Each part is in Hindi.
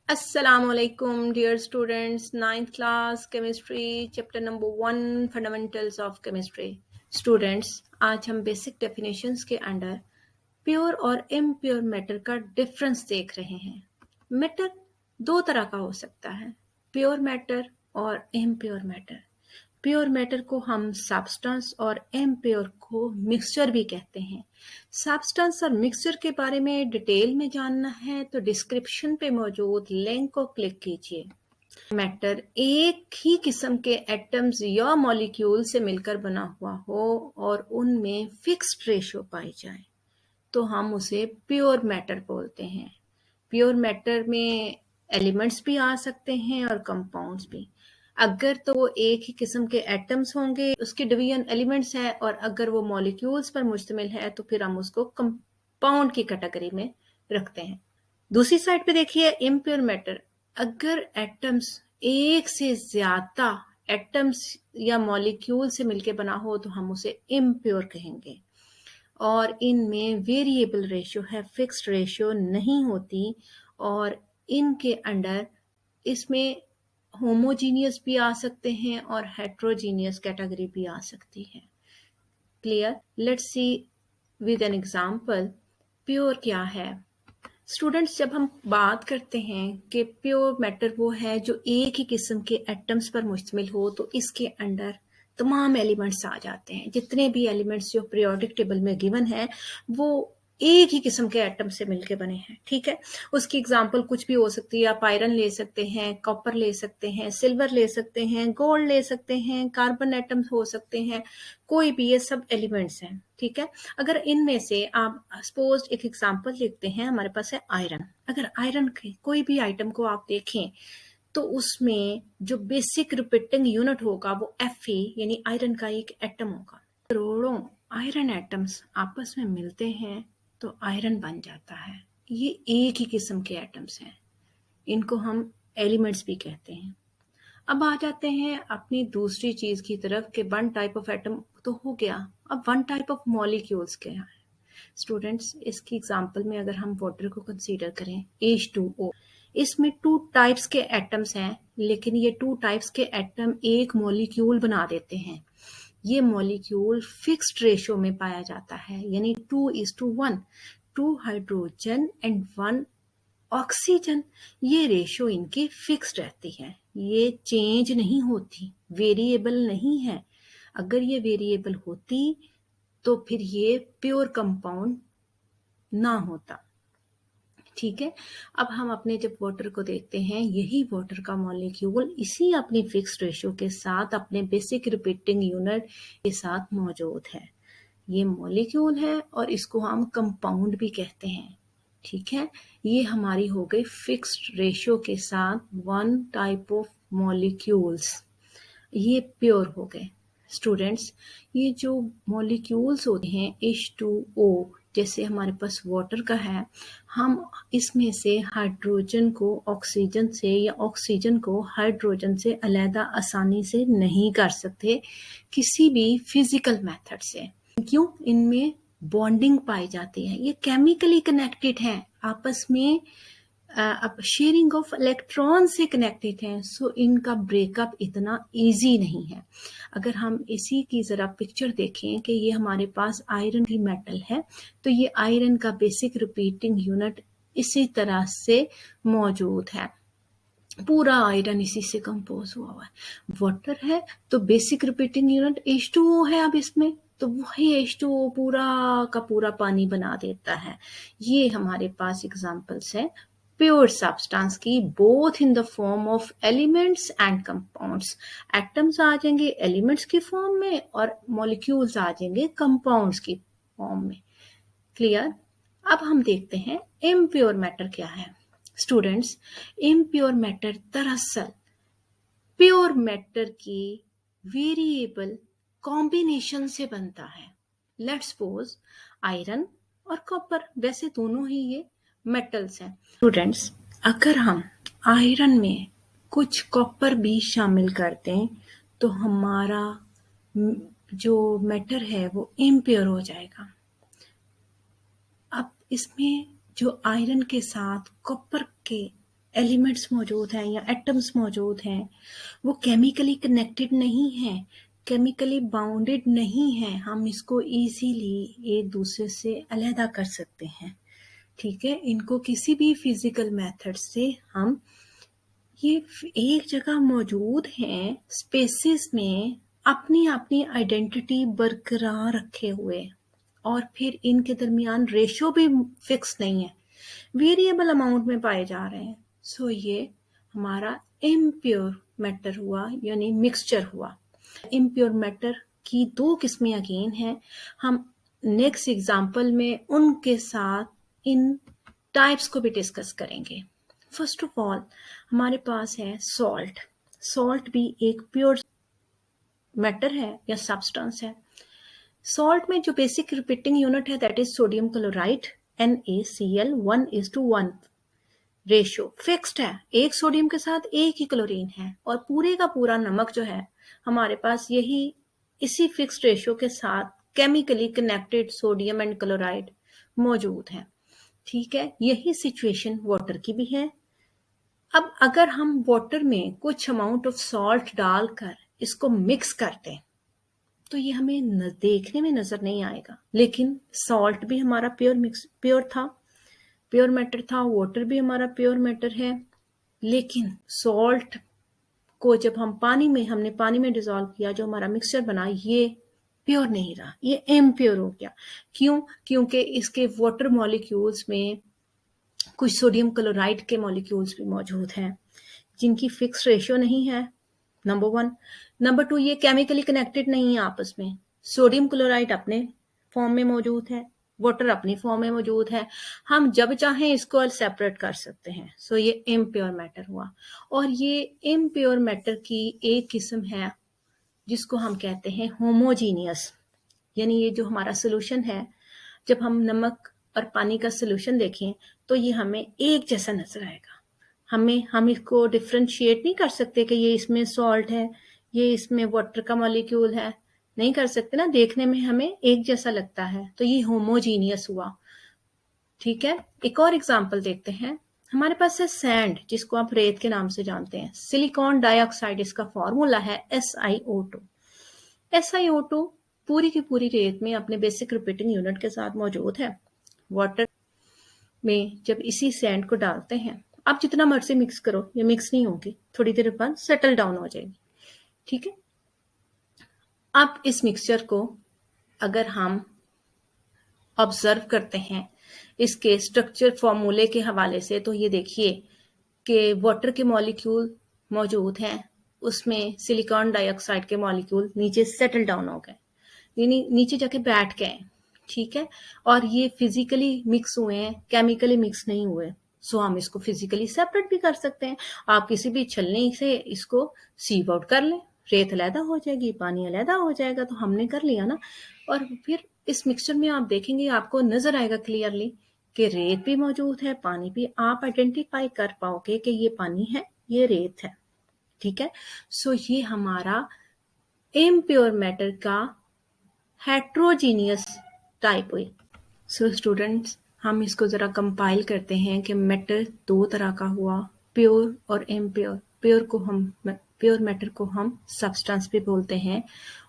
Assalamualaikum dear students, 9th class chemistry chapter number 1 fundamentals of chemistry. Students, आज हम बेसिक डेफिनेशंस के अंडर प्योर और इम्प्योर मैटर का डिफरेंस देख रहे हैं। मैटर दो तरह का हो सकता है, प्योर मैटर और इम्प्योर मैटर। प्योर मैटर को हम सब्सटेंस और इम्प्योर को मिक्सचर भी कहते हैं। सब्सटेंस और मिक्सचर के बारे में डिटेल में जानना है तो डिस्क्रिप्शन पे मौजूद लिंक को क्लिक कीजिए। मैटर एक ही किस्म के एटम्स या मॉलिक्यूल से मिलकर बना हुआ हो और उनमें फिक्स्ड रेशियो पाई जाए तो हम उसे प्योर मैटर बोलते हैं। प्योर मैटर में एलिमेंट्स भी आ सकते हैं और कंपाउंड्स भी। अगर तो वो एक ही किस्म के एटम्स होंगे, उसके डिवीजन एलिमेंट्स हैं, और अगर वो मॉलिक्यूल्स पर मुश्तमिल है तो फिर हम उसको कंपाउंड की कैटेगरी में रखते हैं। दूसरी साइड पे देखिए इम्प्योर मैटर। अगर एटम्स एक से ज्यादा एटम्स या मॉलिक्यूल से मिलकर बना हो तो हम उसे इम्प्योर कहेंगे और इनमें वेरिएबल रेशियो है, फिक्स्ड रेशियो नहीं होती और इनके अंडर इसमें होमोजीनियस भी आ सकते हैं और हेट्रोजीनियस कैटेगरी भी आ सकती है। Clear? Let's see with an example pure क्या है। स्टूडेंट्स, जब हम बात करते हैं कि प्योर मैटर वो है जो एक ही किस्म के एटम्स पर मुश्तमिल हो तो इसके अंडर तमाम एलिमेंट्स आ जाते हैं। जितने भी एलिमेंट्स जो पीरियोडिक टेबल में गिवन है वो एक ही किस्म के एटम से मिलके बने हैं। ठीक है, उसकी एग्जांपल कुछ भी हो सकती है। आप आयरन ले सकते हैं, कॉपर ले सकते हैं, सिल्वर ले सकते हैं, गोल्ड ले सकते हैं, कार्बन एटम्स हो सकते हैं, कोई भी, ये सब एलिमेंट्स हैं। ठीक है, अगर इनमें से आप सपोज एक एग्जांपल लिखते हैं, हमारे पास है आयरन। अगर आयरन के कोई भी आइटम को आप देखें तो उसमें जो बेसिक रिपीटिंग यूनिट होगा वो Fe यानी आयरन का एक एटम होगा। करोड़ों आयरन एटम्स आपस में मिलते हैं तो आयरन बन जाता है। ये एक ही किस्म के एटम्स हैं, इनको हम एलिमेंट्स भी कहते हैं। अब आ जाते हैं अपनी दूसरी चीज की तरफ कि वन टाइप ऑफ एटम तो हो गया, अब वन टाइप ऑफ मॉलिक्यूल्स क्या है। स्टूडेंट्स, इसकी एग्जांपल में अगर हम वाटर को कंसीडर करें, H2O, इसमें टू टाइप्स के एटम्स हैं, लेकिन ये टू टाइप्स के एटम एक मॉलिक्यूल बना देते हैं। ये मॉलिक्यूल फिक्स्ड रेशियो में पाया जाता है, यानी 2:1, 2 हाइड्रोजन एंड 1 ऑक्सीजन। ये रेशियो इनकी फिक्स्ड रहती है, ये चेंज नहीं होती, वेरिएबल नहीं है। अगर ये वेरिएबल होती तो फिर ये प्योर कंपाउंड ना होता। ठीक है, अब हम अपने जब वाटर को देखते हैं, यही वाटर का मॉलिक्यूल इसी अपनी फिक्स्ड रेशियो के साथ अपने बेसिक रिपीटिंग यूनिट के साथ मौजूद है। ये मॉलिक्यूल है और इसको हम कंपाउंड भी कहते हैं। ठीक है, ये हमारी हो गई फिक्स्ड रेशियो के साथ वन टाइप ऑफ मॉलिक्यूल्स, ये प्योर हो गए। स्टूडेंट्स, ये जो मॉलिक्यूल्स होते हैं H2O, जैसे हमारे पास वाटर का है, हम इसमें से हाइड्रोजन को ऑक्सीजन से या ऑक्सीजन को हाइड्रोजन से अलग आसानी से नहीं कर सकते किसी भी फिजिकल मेथड से। क्यों? इनमें बॉन्डिंग पाई जाती है, ये केमिकली कनेक्टेड हैं आपस में, अब शेयरिंग ऑफ इलेक्ट्रॉन से कनेक्टेड हैं, सो इनका ब्रेकअप इतना इजी नहीं है। अगर हम इसी की जरा पिक्चर देखें कि ये हमारे पास आयरन की मेटल है, तो ये आयरन का बेसिक रिपीटिंग यूनिट इसी तरह से मौजूद है, पूरा आयरन इसी से कंपोज हुआ हुआ है। वाटर है तो बेसिक रिपीटिंग यूनिट H2O है, अब इसमें तो वही H2O पूरा का पूरा पानी बना देता है। ये हमारे पास एग्जांपल्स है प्योर सब्सटेंस की, both in the form of elements and compounds. Atoms आ जाएंगे एलिमेंट्स की फॉर्म में और मॉलिक्यूल्स आ जाएंगे कंपाउंड्स की फॉर्म में। क्लियर? अब हम देखते हैं इम्प्योर मैटर क्या है। स्टूडेंट्स, इम्प्योर मैटर दरअसल प्योर मैटर की वेरिएबल कॉम्बिनेशन से बनता है। लेट्स सपोज आयरन और कॉपर, वैसे दोनों ही ये मेटल्स हैं। स्टूडेंट्स, अगर हम आयरन में कुछ कॉपर भी शामिल कर दें तो हमारा जो मैटर है वो इम्प्योर हो जाएगा। अब इसमें जो आयरन के साथ कॉपर के एलिमेंट्स मौजूद हैं या एटम्स मौजूद हैं, वो केमिकली कनेक्टेड नहीं हैं, केमिकली बाउंडेड नहीं हैं, हम इसको इजीली एक दूसरे से अलहदा कर सकते हैं। ठीक है, इनको किसी भी फिजिकल मेथड से हम ये एक जगह मौजूद हैं स्पेसिस में, अपनी अपनी आइडेंटिटी बरकरार रखे हुए, और फिर इनके दरमियान रेशो भी फिक्स नहीं है, वेरिएबल अमाउंट में पाए जा रहे हैं। सो ये हमारा इम्प्योर मैटर हुआ, यानी मिक्सचर हुआ। इम्प्योर मैटर की दो किस्में अगेन हैं, हम नेक्स्ट एग्जाम्पल में उनके साथ इन टाइप्स को भी डिस्कस करेंगे। फर्स्ट ऑफ ऑल हमारे पास है सॉल्ट। सॉल्ट भी एक प्योर मैटर है या सब्सटेंस है। सॉल्ट में जो बेसिक रिपीटिंग यूनिट है that is sodium chloride, NaCl 1:1 ratio fixed है, एक सोडियम के साथ एक ही क्लोरीन है, और पूरे का पूरा नमक जो है हमारे पास यही इसी फिक्स्ड रेशियो के साथ chemically connected sodium and chloride मौजूद है। ठीक है, यही सिचुएशन वाटर की भी है। अब अगर हम वाटर में कुछ अमाउंट ऑफ सॉल्ट डालकर इसको मिक्स कर दें तो ये हमें देखने में नजर नहीं आएगा, लेकिन सॉल्ट भी हमारा प्योर मैटर था, वाटर भी हमारा प्योर मैटर है। लेकिन सॉल्ट को जब हमने पानी में डिसॉल्व किया, जो हमारा मिक्सचर बना, ये प्योर नहीं रहा, ये इम्प्योर हो गया। क्यों? क्योंकि इसके वाटर मॉलिक्यूल्स में कुछ सोडियम क्लोराइड के मॉलिक्यूल्स भी मौजूद हैं जिनकी फिक्स रेशियो नहीं है, नंबर 1। नंबर 2, ये केमिकली कनेक्टेड नहीं है आपस में। सोडियम क्लोराइड अपने फॉर्म में मौजूद है, वाटर अपनी फॉर्म में मौजूद है, हम जब चाहें इसको सेपरेट कर सकते हैं। सो ये इम्प्योर मैटर हुआ। और ये इम्प्योर मैटर की एक किस्म है जिसको हम कहते हैं होमोजीनियस, यानी ये जो हमारा सोल्यूशन है, जब हम नमक और पानी का सोल्यूशन देखें तो ये हमें एक जैसा नजर आएगा। हम इसको डिफ्रेंशिएट नहीं कर सकते कि ये इसमें सॉल्ट है, ये इसमें वाटर का मॉलिक्यूल है, नहीं कर सकते ना, देखने में हमें एक जैसा लगता है, तो ये होमोजीनियस हुआ। ठीक है, एक और एग्जांपल देखते हैं। हमारे पास है सैंड, जिसको आप रेत के नाम से जानते हैं। सिलिकॉन डाइऑक्साइड इसका फॉर्मूला है SiO2। SiO2 पूरी की पूरी रेत में अपने बेसिक रिपीटिंग यूनिट के साथ मौजूद है। वाटर में जब इसी सैंड को डालते हैं, आप जितना मर्जी मिक्स करो, ये मिक्स नहीं होगी, थोड़ी देर बाद सेटल डाउन हो जाएगी। ठीक है, अब इस मिक्सचर को अगर हम ऑब्जर्व करते हैं इसके स्ट्रक्चर फॉर्मूले के हवाले से, तो ये देखिए कि वाटर के मॉलिक्यूल मौजूद हैं, उसमें सिलिकॉन डाइऑक्साइड के मॉलिक्यूल नीचे सेटल डाउन हो गए, यानी नीचे जाके बैठ गए। ठीक है, और ये फिजिकली मिक्स हुए हैं, केमिकली मिक्स नहीं हुए। सो हम इसको फिजिकली सेपरेट भी कर सकते हैं। आप किसी भी छलनी से इसको सीव आउट कर लें, रेत अलहदा हो जाएगी, पानी अलहदा हो जाएगा, तो हमने कर लिया ना। और फिर इस मिक्सचर में आप देखेंगे, आपको नजर आएगा क्लियरली कि रेत भी मौजूद है, पानी भी, आप आइडेंटिफाई कर पाओगे कि ये पानी है, ये रेत है। ठीक है, सो ये हमारा इम्प्योर मैटर का हेट्रोजीनियस टाइप हुई। सो स्टूडेंट्स, हम इसको जरा कंपाइल करते हैं कि मैटर दो तरह का हुआ, प्योर और इम्प्योर। प्योर मैटर को हम सब्सटेंस भी बोलते हैं,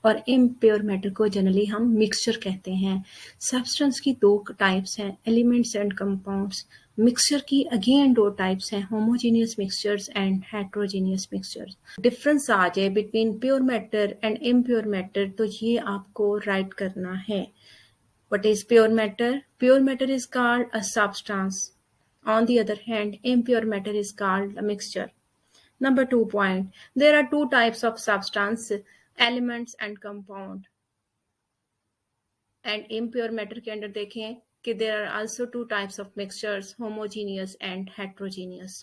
और इम्प्योर मैटर को जनरली हम मिक्सचर कहते हैं। सब्सटेंस की दो टाइप्स हैं, एलिमेंट्स एंड कंपाउंड्स। मिक्सचर की अगेन दो टाइप्स हैं, homogeneous mixtures and heterogeneous mixtures. Difference आ जाए between pure matter and impure matter, तो ये आपको राइट करना है। What is pure matter? Pure matter is called a substance. On the other hand, impure matter is called a mixture. Number 2 point. There are two types of substance, elements and compound. And impure matter के अंदर देखें कि there are also two types of mixtures, homogeneous and heterogeneous.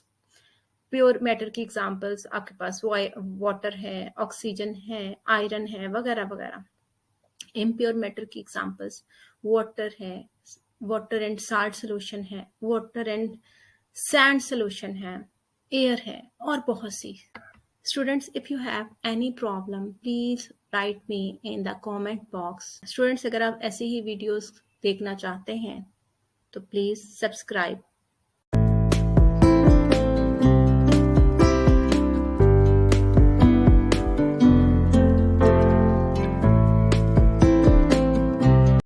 Pure matter की एग्जांपल्स आपके पास वाटर है, ऑक्सीजन है, आयरन है, वगैरह वगैरह। इम्प्योर मैटर की एग्जांपल्स वाटर है, वाटर एंड साल्ट सोल्यूशन है, वाटर एंड सैंड सोल्यूशन है, एयर है, और बहुत सी। Students, if you have any problem please write me in the comment box. Students, अगर आप ऐसी ही वीडियोस देखना चाहते हैं तो प्लीज सब्सक्राइब